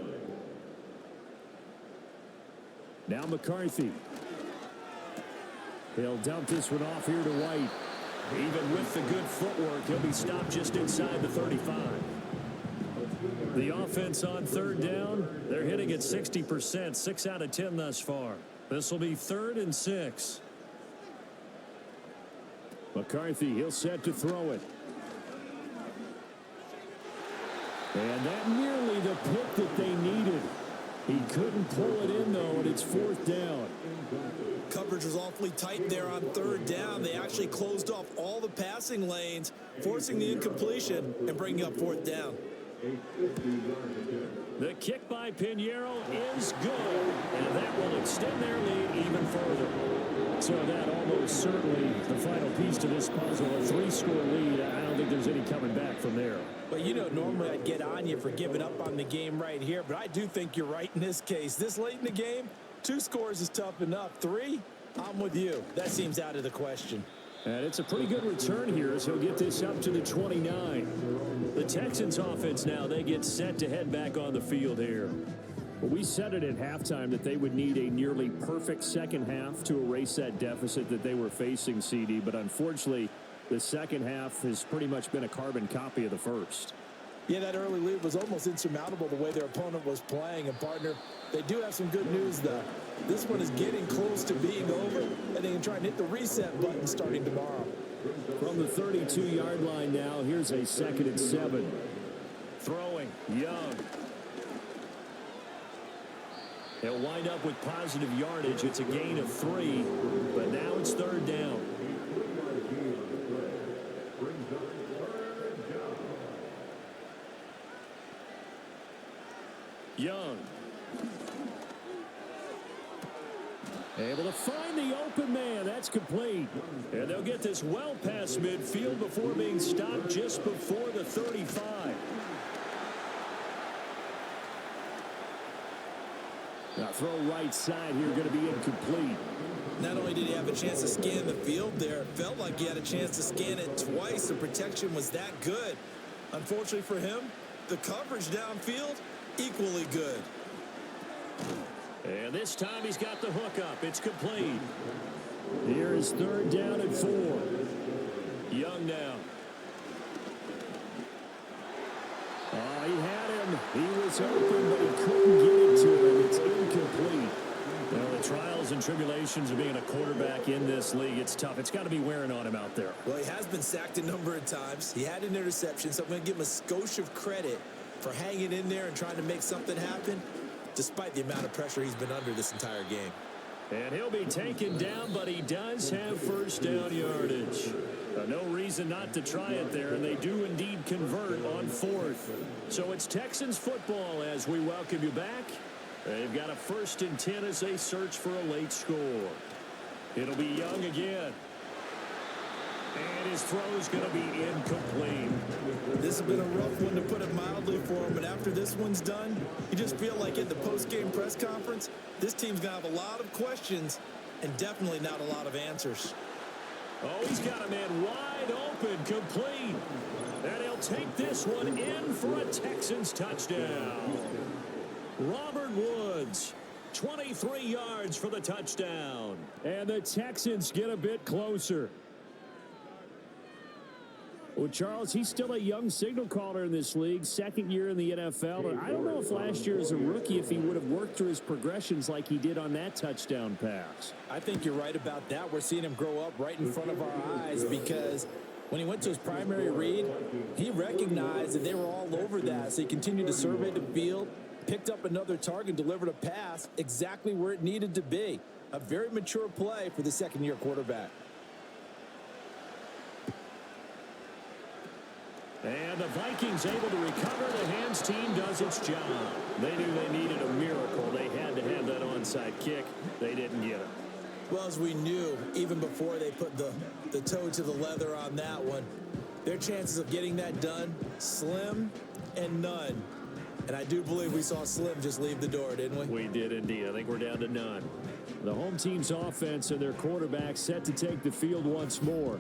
Now McCarthy. He'll dump this one off here to White. Even with the good footwork, he'll be stopped just inside the 35. The offense on third down, they're hitting at 60%, 6 out of 10 thus far. This will be 3rd and 6. McCarthy, he'll set to throw it. And that nearly the pick that they needed. He couldn't pull it in, though, and it's 4th down. Coverage was awfully tight there on 3rd down. They actually closed off all the passing lanes, forcing the incompletion and bringing up 4th down. The kick by Pinheiro is good, and that will extend their lead even further. So that almost certainly the final piece to this puzzle, a 3-score lead. I don't think there's any coming back from there. Well, you know, normally I'd get on you for giving up on the game right here, but I do think you're right in this case. This late in the game, 2 scores is tough enough. 3, I'm with you. That seems out of the question. And it's a pretty good return here as he'll get this up to the 29. The Texans offense now, they get set to head back on the field here. Well, we said it at halftime that they would need a nearly perfect second half to erase that deficit that they were facing, CD, but unfortunately, the second half has pretty much been a carbon copy of the first. Yeah, that early lead was almost insurmountable the way their opponent was playing. And, partner, they do have some good news, though. This one is getting close to being over, and they can try and hit the reset button starting tomorrow. From the 32-yard line now, here's a 2nd and 7. Throwing, Young. He'll wind up with positive yardage. It's a gain of 3, but now it's 3rd down. Young. Able to find the open man. That's complete. And they'll get this well past midfield before being stopped just before the 35. Now throw right side here, going to be incomplete. Not only did he have a chance to scan the field there, it felt like he had a chance to scan it twice. The protection was that good. Unfortunately for him, the coverage downfield, equally good. And this time he's got the hook up. It's complete. Here is 3rd down and 4. Young now. Oh, he had him. He was open, but he couldn't get it to him. It's incomplete. Well, the trials and tribulations of being a quarterback in this league, it's tough. It's got to be wearing on him out there. Well, he has been sacked a number of times. He had an interception, so I'm going to give him a skosh of credit for hanging in there and trying to make something happen, despite the amount of pressure he's been under this entire game. And he'll be taken down, but he does have first down yardage. No reason not to try it there, and they do indeed convert on fourth. So it's Texans football as we welcome you back. They've got a 1st and 10 as they search for a late score. It'll be Young again. And his throw's going to be incomplete. This has been a rough one, to put it mildly, for him. But after this one's done, you just feel like at the post-game press conference, this team's going to have a lot of questions and definitely not a lot of answers. Oh, he's got a man wide open, complete. And he'll take this one in for a Texans touchdown. Robert Woods, 23 yards for the touchdown. And the Texans get a bit closer. Well, Charles, he's still a young signal caller in this league, 2nd year in the NFL. And I don't know if last year as a rookie, if he would have worked through his progressions like he did on that touchdown pass. I think you're right about that. We're seeing him grow up right in front of our eyes, because when he went to his primary read, he recognized that they were all over that. So he continued to survey the field, picked up another target, delivered a pass exactly where it needed to be. A very mature play for the 2nd-year quarterback. And the Vikings able to recover. The hands team does its job. They knew they needed a miracle. They had to have that onside kick. They didn't get it. Well, as we knew, even before they put the toe to the leather on that one, their chances of getting that done, slim and none. And I do believe we saw Slim just leave the door, didn't we? We did indeed. I think we're down to none. The home team's offense and their quarterback set to take the field once more.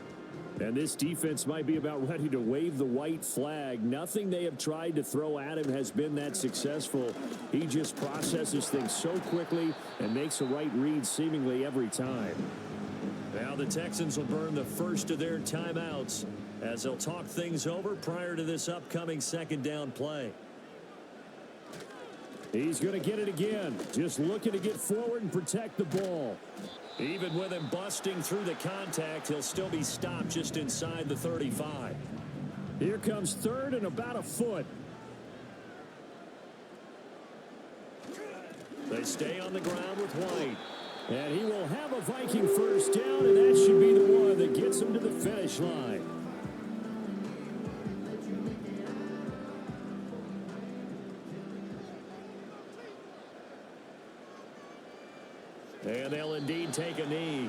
And this defense might be about ready to wave the white flag. Nothing they have tried to throw at him has been that successful. He just processes things so quickly and makes a right read seemingly every time. Now the Texans will burn the first of their timeouts as they'll talk things over prior to this upcoming 2nd down play. He's going to get it again. Just looking to get forward and protect the ball. Even with him busting through the contact, he'll still be stopped just inside the 35. Here comes 3rd and about a foot. They stay on the ground with White. And he will have a Viking first down, and that should be the one that gets him to the finish line. And they'll indeed take a knee.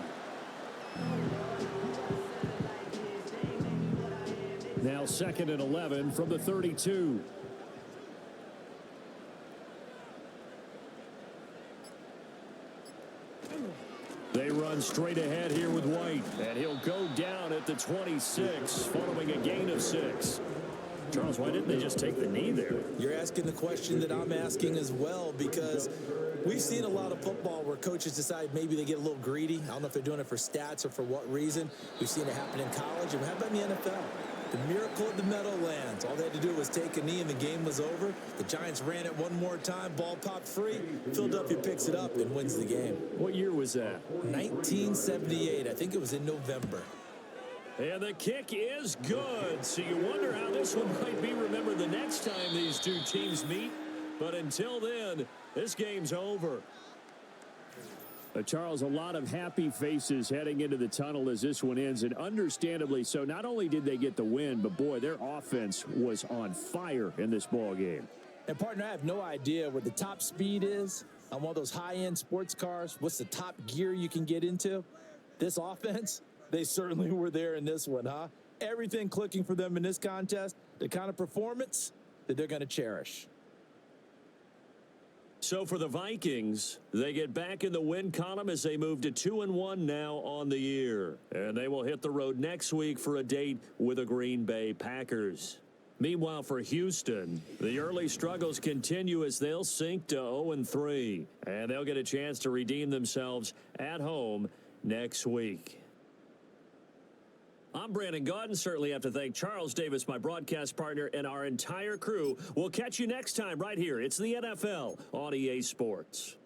Now 2nd and 11 from the 32. They run straight ahead here with White. And he'll go down at the 26 following a gain of 6. Charles, why didn't they just take the knee there? You're asking the question that I'm asking as well, because we've seen a lot of football where coaches decide maybe they get a little greedy. I don't know if they're doing it for stats or for what reason. We've seen it happen in college. And how about in the NFL? The miracle of the Meadowlands. All they had to do was take a knee and the game was over. The Giants ran it one more time. Ball popped free. Philadelphia picks it up and wins the game. What year was that? 1978. I think it was in November. And the kick is good. So you wonder how this one might be remembered the next time these two teams meet. But until then, this game's over. Charles, a lot of happy faces heading into the tunnel as this one ends, and understandably so. Not only did they get the win, but boy, their offense was on fire in this ball game. And partner, I have no idea what the top speed is on one of those high-end sports cars. What's the top gear you can get into? This offense, they certainly were there in this one, huh? Everything clicking for them in this contest, the kind of performance that they're going to cherish. So for the Vikings, they get back in the win column as they move to 2-1 now on the year. And they will hit the road next week for a date with the Green Bay Packers. Meanwhile, for Houston, the early struggles continue as they'll sink to 0-3. And they'll get a chance to redeem themselves at home next week. I'm Brandon Gaudin. Certainly have to thank Charles Davis, my broadcast partner, and our entire crew. We'll catch you next time right here. It's the NFL on EA Sports.